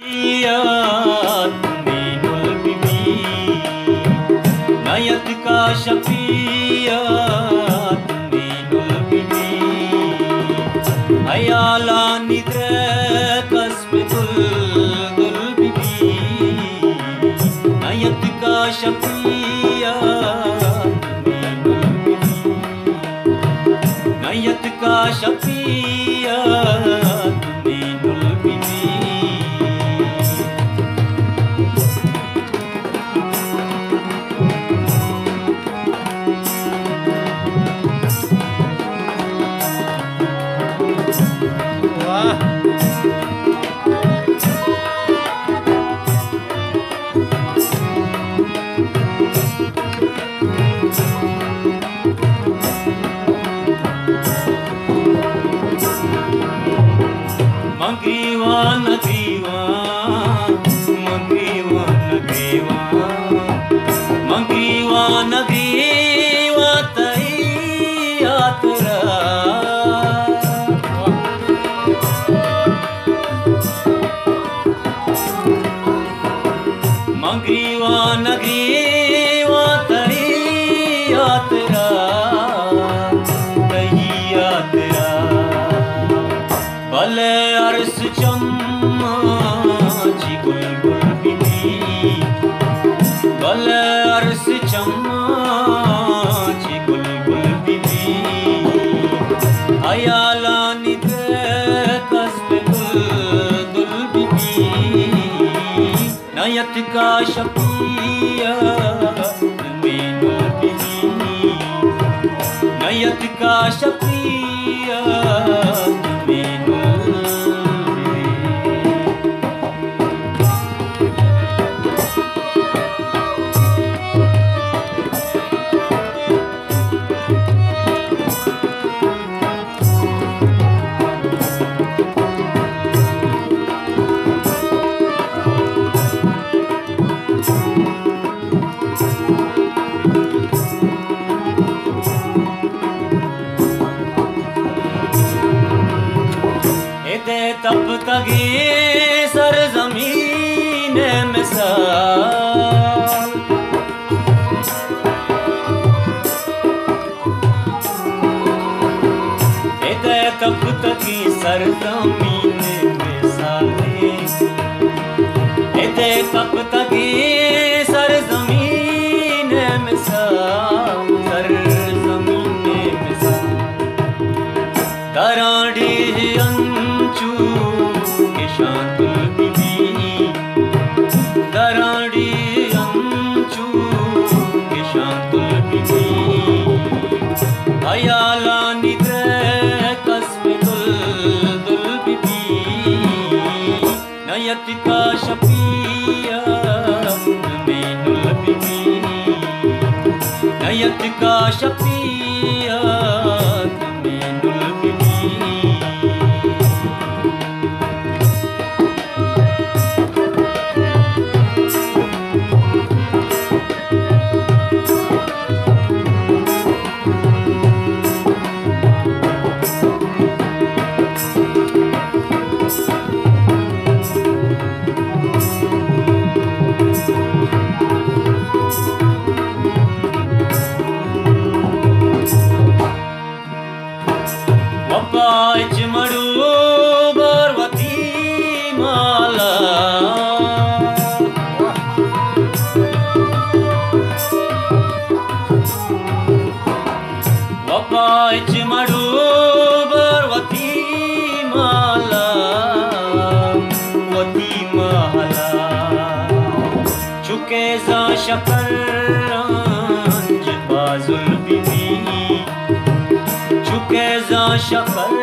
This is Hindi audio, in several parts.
मीनुल बीबी नयत का शफियत मीनुल बीबी अयाला निद्र कस्बतुल दुल बीबी नयत का शफियत मीनुल बीबी नयत का शफियत मीनुल बीबी मंगरीवा नगरीवा मंगरीवा नगरीवा मंगरीवा नगरीवा तई यात्रा मंगरीवा नगरीवा तई यात्रा तई यात्रा भले अर्श चम्माची बुलबुल बीबी भले अर्श चम्माची बुलबुल बीबी अयाला निद्र कस्बतुल दुल बीबी नयत का शफियत मीनुल बीबी नयत का शफियत तब तक ये सरज़मीन मिसाल तब तक ये सरज़मीन मिसाल तब तक ये सरज़मीन मिसाल सरज़मीन मिसाल दराड़ी शांतुल बीबी दराड़ी अंचू के शांतुल बीबी अयाला निद्र कस्बतुल दुल बीबी नयत का शफियत मीनुल बीबी नयत का शफियत मीनुल बीबी वपाच मड़ू बरवती माला वपाच मड़ू बरवती माला वती माला चुके जा शकर रंज बाजुल बीबी चुके जा शकर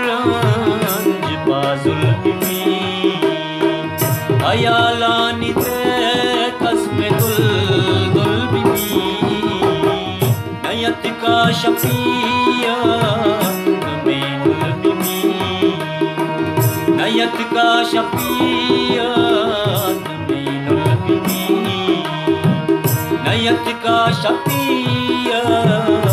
रंज बाजुल बीबी अयाला निद्र कस्बतुल दुल बीबी नयत का शफियत मीनुल बीबी नयत का शफियत मीनुल बीबी नयत का शफियत